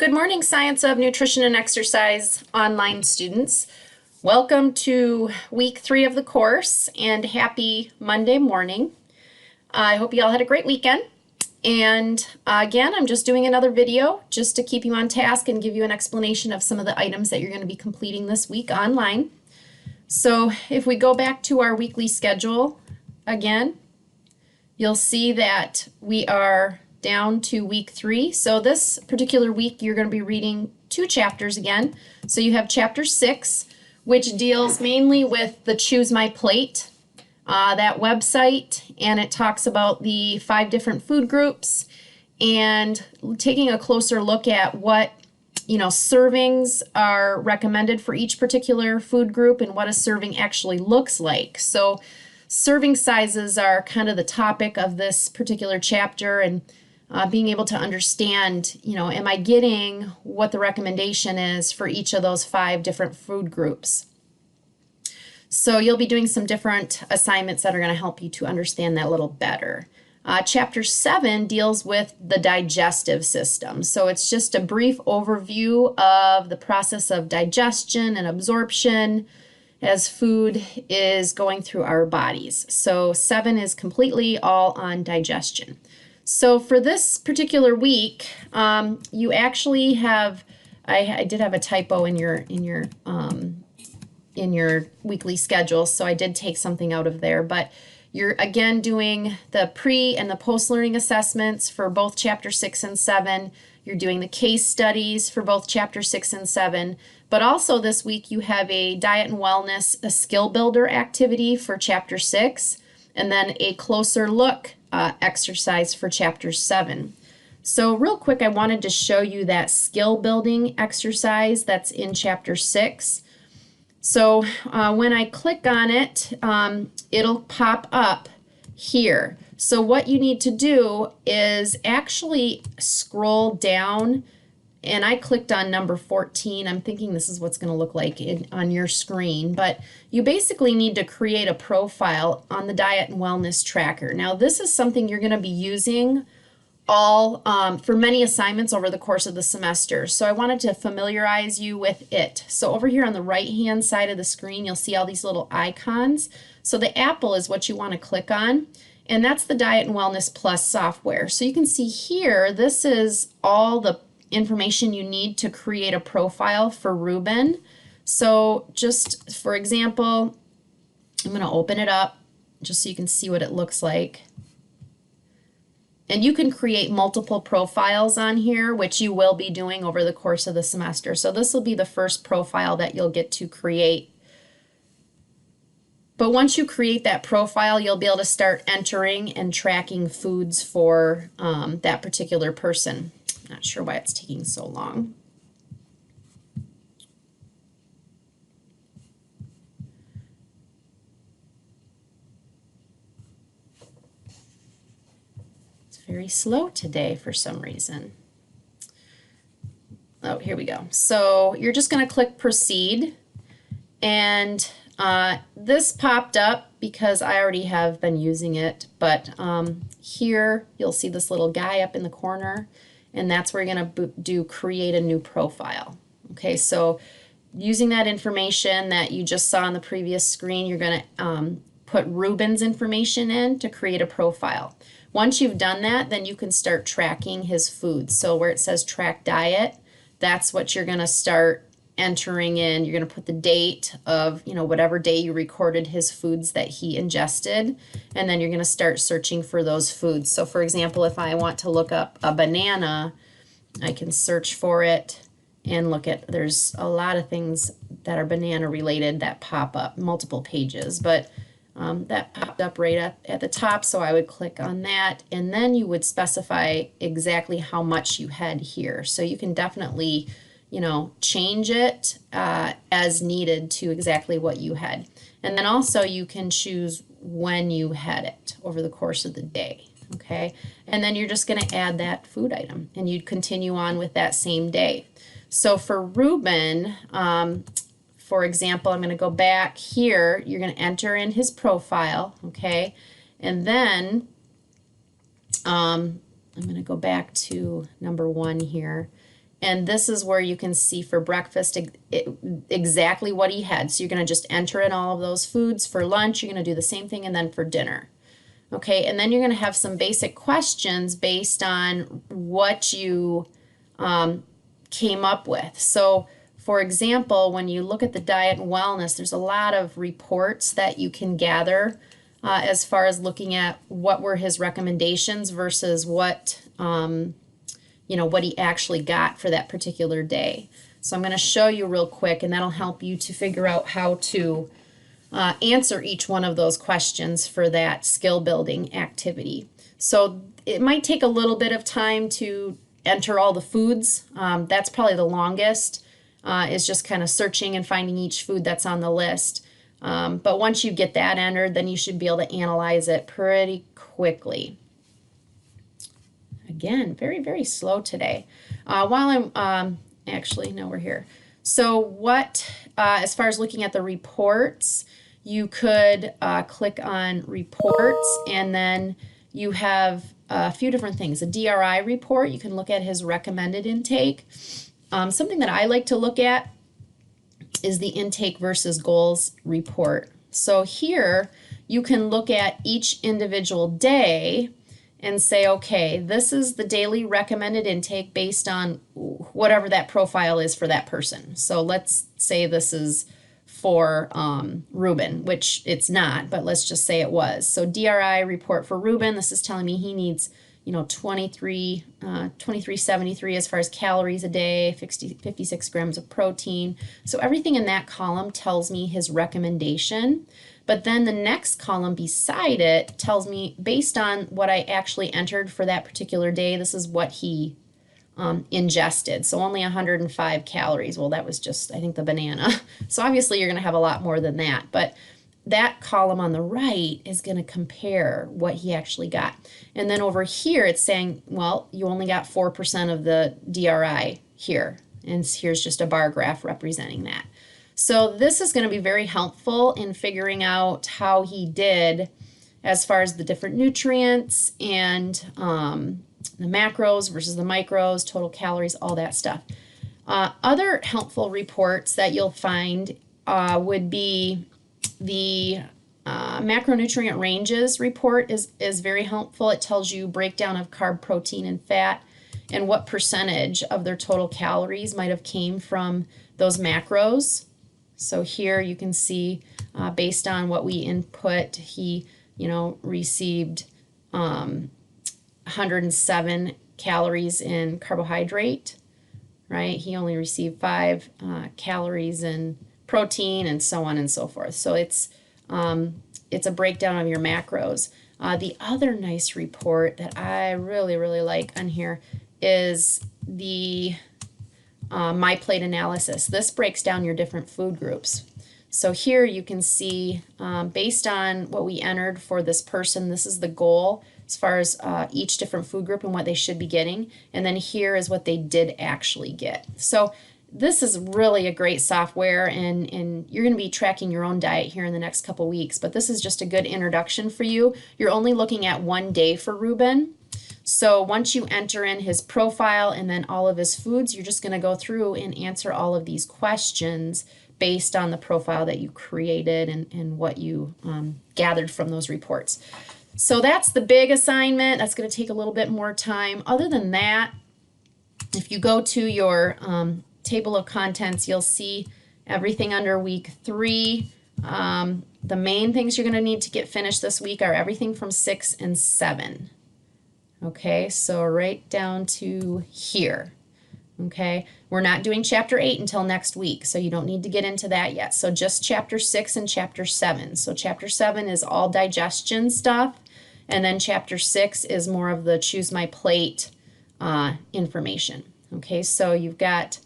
Good morning, Science of Nutrition and Exercise online students. Welcome to week 3 of the course and happy Monday morning. I hope you all had a great weekend. And again, I'm just doing another video just to keep you on task and give you an explanation of some of the items that you're going to be completing this week online. So if we go back to our weekly schedule again, you'll see that we are down to week 3. So this particular week, you're going to be reading 2 chapters again. So you have chapter 6, which deals mainly with the Choose My Plate, that website, and it talks about the 5 different food groups and taking a closer look at what servings are recommended for each particular food group and what a serving actually looks like. So serving sizes are kind of the topic of this particular chapter, and being able to understand, am I getting what the recommendation is for each of those 5 different food groups? So you'll be doing some different assignments that are going to help you to understand that a little better. Chapter 7 deals with the digestive system. So it's just a brief overview of the process of digestion and absorption as food is going through our bodies. So 7 is completely all on digestion. So for this particular week, you actually have, I did have a typo in your weekly schedule, so I did take something out of there, but you're again doing the pre and the post-learning assessments for both chapter 6 and 7. You're doing the case studies for both chapter 6 and 7, but also this week you have a diet and wellness, a skill builder activity for chapter 6, and then a closer look exercise for chapter 7. So real quick, I wanted to show you that skill building exercise that's in chapter 6. So when I click on it, it'll pop up here. So what you need to do is actually scroll down, and I clicked on number 14. I'm thinking this is what's going to look like on your screen, but you basically need to create a profile on the Diet and Wellness Tracker. Now this is something you're going to be using for many assignments over the course of the semester. So I wanted to familiarize you with it. So over here on the right hand side of the screen, you'll see all these little icons. So the apple is what you want to click on, and that's the Diet and Wellness Plus software. So you can see here, this is all the information you need to create a profile for Ruben. So just for example, I'm going to open it up just so you can see what it looks like. And you can create multiple profiles on here, which you will be doing over the course of the semester. So this will be the first profile that you'll get to create. But once you create that profile, you'll be able to start entering and tracking foods for that particular person. Not sure why it's taking so long. It's very slow today for some reason. Oh, here we go. So you're just going to click proceed, and this popped up because I already have been using it, but here you'll see this little guy up in the corner, and that's where you're going to do create a new profile. Okay, so using that information that you just saw on the previous screen, you're going to put Ruben's information in to create a profile. Once you've done that, then you can start tracking his food. So where it says track diet, that's what you're going to start entering in. You're going to put the date of, whatever day you recorded his foods that he ingested, and then you're going to start searching for those foods. So for example, if I want to look up a banana, I can search for it and look at, there's a lot of things that are banana related that pop up, multiple pages, but that popped up right up at the top, so I would click on that, and then you would specify exactly how much you had here. So you can definitely change it as needed to exactly what you had. And then also you can choose when you had it over the course of the day, okay? And then you're just going to add that food item, and you'd continue on with that same day. So for Ruben, for example, I'm going to go back here. You're going to enter in his profile, okay? And then I'm going to go back to number 1 here. And this is where you can see for breakfast exactly what he had. So you're going to just enter in all of those foods. For lunch, you're going to do the same thing, and then for dinner. Okay, and then you're going to have some basic questions based on what you came up with. So, for example, when you look at the diet and wellness, there's a lot of reports that you can gather as far as looking at what were his recommendations versus what what he actually got for that particular day. So I'm going to show you real quick, and that'll help you to figure out how to answer each one of those questions for that skill building activity. So it might take a little bit of time to enter all the foods. That's probably the longest, is just kind of searching and finding each food that's on the list. But once you get that entered, then you should be able to analyze it pretty quickly. Again, very, very slow today. While I'm, actually, no, we're here. So what, as far as looking at the reports, you could click on reports, and then you have a few different things. A DRI report, you can look at his recommended intake. Something that I like to look at is the intake versus goals report. So here you can look at each individual day and say, okay, this is the daily recommended intake based on whatever that profile is for that person. So let's say this is for Ruben, which it's not, but let's just say it was. So DRI report for Ruben, this is telling me he needs 2373 as far as calories a day, 56 grams of protein. So everything in that column tells me his recommendation. But then the next column beside it tells me, based on what I actually entered for that particular day, this is what he ingested. So only 105 calories. Well, that was just, I think, the banana. So obviously you're going to have a lot more than that. But that column on the right is going to compare what he actually got. And then over here it's saying, well, you only got 4% of the DRI here. And here's just a bar graph representing that. So this is going to be very helpful in figuring out how he did as far as the different nutrients and the macros versus the micros, total calories, all that stuff. Other helpful reports that you'll find would be the macronutrient ranges report is very helpful. It tells you breakdown of carb, protein, and fat, and what percentage of their total calories might have came from those macros. So here you can see based on what we input, he received 107 calories in carbohydrate, right? He only received 5 calories in protein, and so on and so forth. So it's a breakdown of your macros. The other nice report that I really, really like on here is the My Plate analysis. This breaks down your different food groups. So here you can see, based on what we entered for this person, this is the goal as far as each different food group and what they should be getting. And then here is what they did actually get. So this is really a great software, and you're going to be tracking your own diet here in the next couple weeks, but this is just a good introduction for you. You're only looking at one day for Ruben. So once you enter in his profile and then all of his foods, you're just going to go through and answer all of these questions based on the profile that you created and what you gathered from those reports. So that's the big assignment. That's going to take a little bit more time. Other than that, if you go to your table of contents, you'll see everything under week 3. The main things you're going to need to get finished this week are everything from 6 and 7. Okay, so right down to here. Okay, we're not doing chapter 8 until next week, so you don't need to get into that yet. So just chapter 6 and chapter 7. So chapter 7 is all digestion stuff, and then chapter 6 is more of the choose my plate information. Okay, so you've got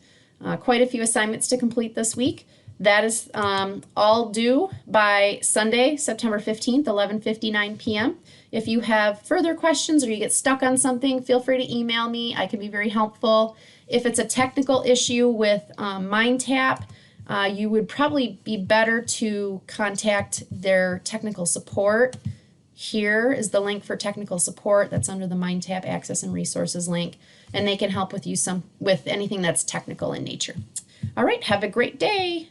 quite a few assignments to complete this week. That is all due by Sunday, September 15th, 11:59 p.m. If you have further questions or you get stuck on something, feel free to email me. I can be very helpful. If it's a technical issue with MindTap, you would probably be better to contact their technical support. Here is the link for technical support. That's under the MindTap Access and Resources link. and they can help with you with anything that's technical in nature. All right, have a great day.